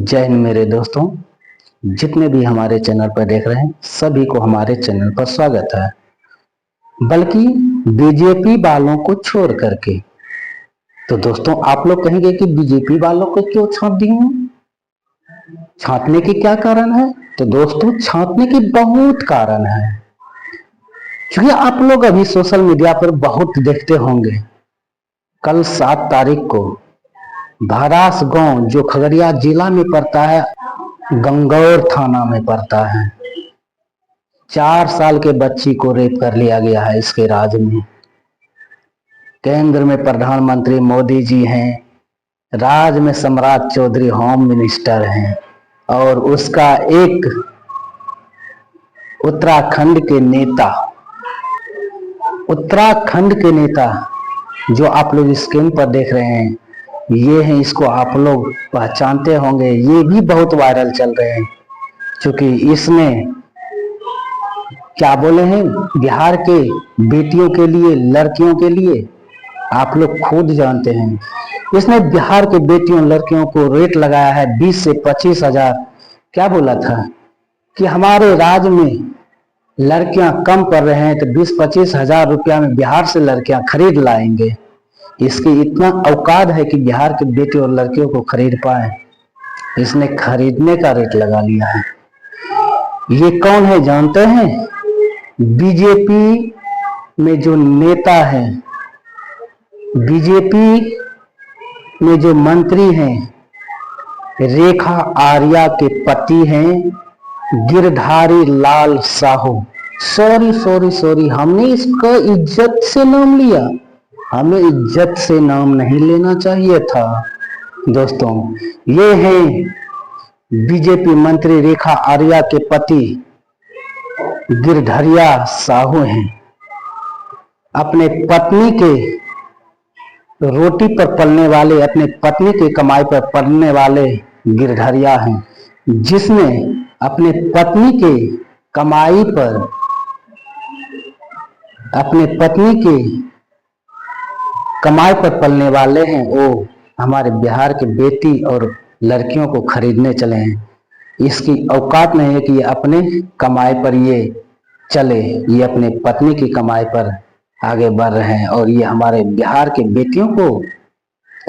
जय हिंद मेरे दोस्तों, जितने भी हमारे चैनल पर देख रहे हैं सभी को हमारे चैनल पर स्वागत है। बल्कि बीजेपी वालों को छोड़ करके तो दोस्तों आप लोग कहेंगे कि बीजेपी वालों को क्यों छांट दिए हैं? छांटने के क्या कारण है? तो दोस्तों छांटने के बहुत कारण है, क्योंकि आप लोग अभी सोशल मीडिया पर बहुत देखते होंगे। कल 7 तारीख को भरास गांव जो खगड़िया जिला में पड़ता है, गंगौर थाना में पड़ता है, 4 साल के बच्ची को रेप कर लिया गया है। इसके राज्य में केंद्र में प्रधानमंत्री मोदी जी हैं, राज्य में सम्राट चौधरी होम मिनिस्टर हैं, और उसका एक उत्तराखंड के नेता जो आप लोग स्क्रीन पर देख रहे हैं, ये हैं। इसको आप लोग पहचानते होंगे, ये भी बहुत वायरल चल रहे हैं, क्योंकि इसने क्या बोले हैं बिहार के बेटियों के लिए, लड़कियों के लिए, आप लोग खुद जानते हैं। इसने बिहार के बेटियों लड़कियों को रेट लगाया है 20 से 25 हजार। क्या बोला था कि हमारे राज्य में लड़कियां कम पढ़ रहे हैं तो 20-25 हजार रुपया में बिहार से लड़कियां खरीद लाएंगे। इसकी इतना औकात है कि बिहार के बेटे और लड़कियों को खरीद पाए, इसने खरीदने का रेट लगा लिया है। ये कौन है जानते हैं? बीजेपी में जो नेता है, बीजेपी में जो मंत्री हैं, रेखा आर्या के पति हैं गिरधारी लाल साहू। सॉरी, हमने इसका इज्जत से नाम लिया, हमें इज्जत से नाम नहीं लेना चाहिए था। दोस्तों ये हैं बीजेपी मंत्री रेखा आर्या के पति गिरधरिया साहू हैं। अपने पत्नी के रोटी पर पलने वाले, अपने पत्नी की कमाई पर पलने वाले गिरधरिया हैं, जिसने अपने पत्नी के कमाई पर, अपने पत्नी के कमाई पर पलने वाले हैं। वो हमारे बिहार के बेटी और लड़कियों को खरीदने चले हैं। इसकी औकात नहीं है कि ये अपने कमाई पर ये चले, ये अपने पत्नी की कमाई पर आगे बढ़ रहे हैं और ये हमारे बिहार के बेटियों को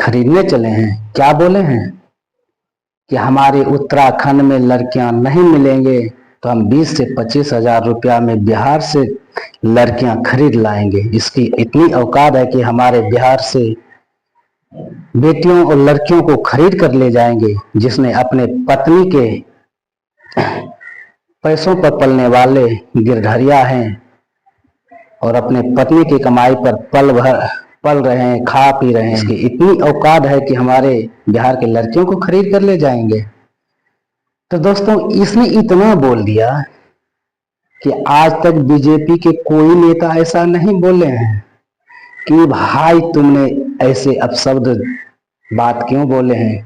खरीदने चले हैं। क्या बोले हैं कि हमारे उत्तराखंड में लड़कियां नहीं मिलेंगे तो हम 20 से 25 हजार रुपया में बिहार से लड़कियां खरीद लाएंगे। इसकी इतनी औकात है कि हमारे बिहार से बेटियों और लड़कियों को खरीद कर ले जाएंगे। जिसने अपने पत्नी के पैसों पर पलने वाले गिरधरिया हैं और अपने पत्नी की कमाई पर पल रहे हैं, खा पी रहे हैं। इसकी इतनी औकात है कि हमारे बिहार के लड़कियों को खरीद कर ले जाएंगे। तो दोस्तों इसने इतना बोल दिया कि आज तक बीजेपी के कोई नेता ऐसा नहीं बोले हैं कि भाई तुमने ऐसे अपशब्द बात क्यों बोले हैं।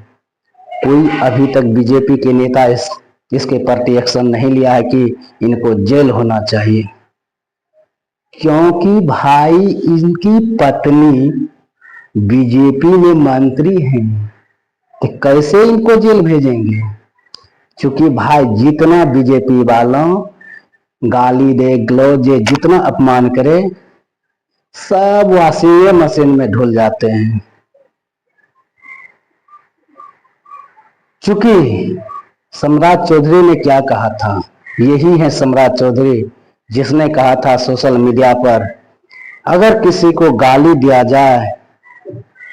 कोई अभी तक बीजेपी के नेता इसके प्रति एक्शन नहीं लिया है कि इनको जेल होना चाहिए, क्योंकि भाई इनकी पत्नी बीजेपी में मंत्री हैं, तो कैसे इनको जेल भेजेंगे। क्योंकि भाई जितना बीजेपी वालों गाली दे, गलौज, जितना अपमान करे, सब वॉशिंग मशीन में धुल जाते हैं। क्योंकि सम्राट चौधरी ने क्या कहा था, यही है सम्राट चौधरी जिसने कहा था सोशल मीडिया पर, अगर किसी को गाली दिया जाए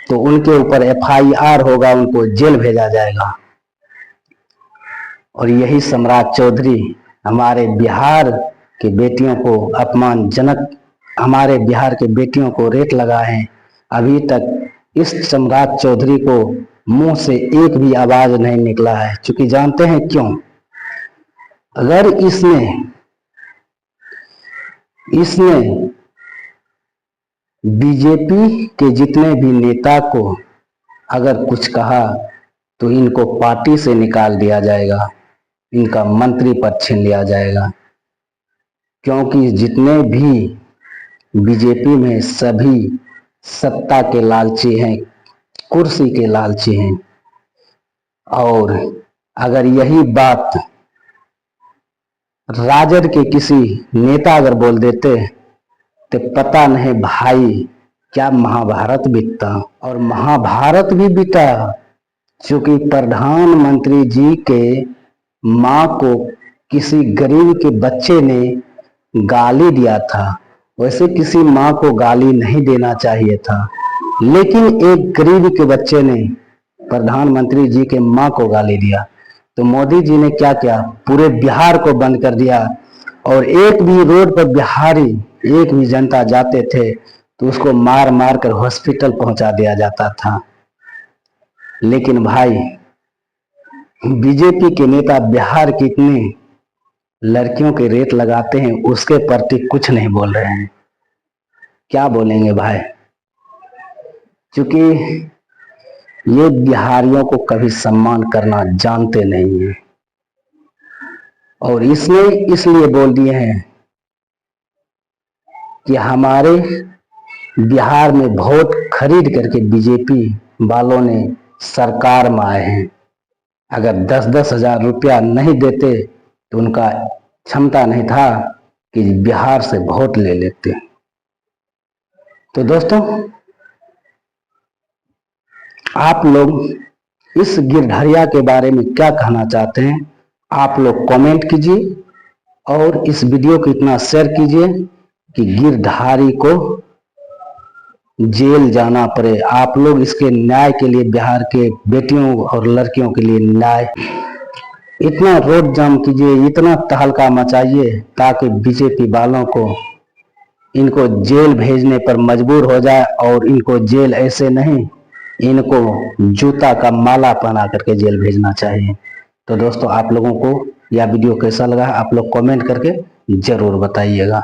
तो उनके ऊपर FIR होगा, उनको जेल भेजा जाएगा। और यही सम्राट चौधरी हमारे बिहार के बेटियों को अपमानजनक, हमारे बिहार के बेटियों को रेट लगाए हैं। अभी तक इस सम्राट चौधरी को मुंह से एक भी आवाज नहीं निकला है। क्योंकि जानते हैं क्यों? अगर इसने बीजेपी के जितने भी नेता को अगर कुछ कहा तो इनको पार्टी से निकाल दिया जाएगा, इनका मंत्री पद छीन लिया जाएगा। क्योंकि जितने भी बीजेपी में सभी सत्ता के लालची हैं, कुर्सी के लालची हैं, और अगर यही बात राजद के किसी नेता अगर बोल देते तो पता नहीं भाई क्या महाभारत बीतता। और महाभारत भी बीता, क्योंकि प्रधानमंत्री जी के मां को किसी गरीब के बच्चे ने गाली दिया था। वैसे किसी मां को गाली नहीं देना चाहिए था, लेकिन एक गरीब के बच्चे ने प्रधानमंत्री जी के मां को गाली दिया तो मोदी जी ने क्या किया, पूरे बिहार को बंद कर दिया। और एक भी रोड पर बिहारी, एक भी जनता जाते थे तो उसको मार मार कर हॉस्पिटल पहुंचा दिया जाता था। लेकिन भाई बीजेपी के नेता बिहार की इतनी लड़कियों के रेट लगाते हैं, उसके प्रति कुछ नहीं बोल रहे हैं। क्या बोलेंगे भाई, क्योंकि ये बिहारियों को कभी सम्मान करना जानते नहीं है। और इसने इसलिए बोल दिए हैं कि हमारे बिहार में वोट खरीद करके बीजेपी वालों ने सरकार में आए हैं। अगर 10-10 हजार रुपया नहीं देते तो उनका क्षमता नहीं था कि बिहार से वोट ले लेते। तो दोस्तों, आप लोग इस गिरधरिया के बारे में क्या कहना चाहते हैं, आप लोग कमेंट कीजिए और इस वीडियो को इतना शेयर कीजिए कि गिरधारी को जेल जाना पड़े। आप लोग इसके न्याय के लिए, बिहार के बेटियों और लड़कियों के लिए न्याय, इतना रोड जाम कीजिए, इतना तहलका मचाइए ताकि बीजेपी वालों को इनको जेल भेजने पर मजबूर हो जाए। और इनको जेल ऐसे नहीं, इनको जूता का माला पहना करके जेल भेजना चाहिए। तो दोस्तों, आप लोगों को यह वीडियो कैसा लगा आप लोग कमेंट करके जरूर बताइएगा।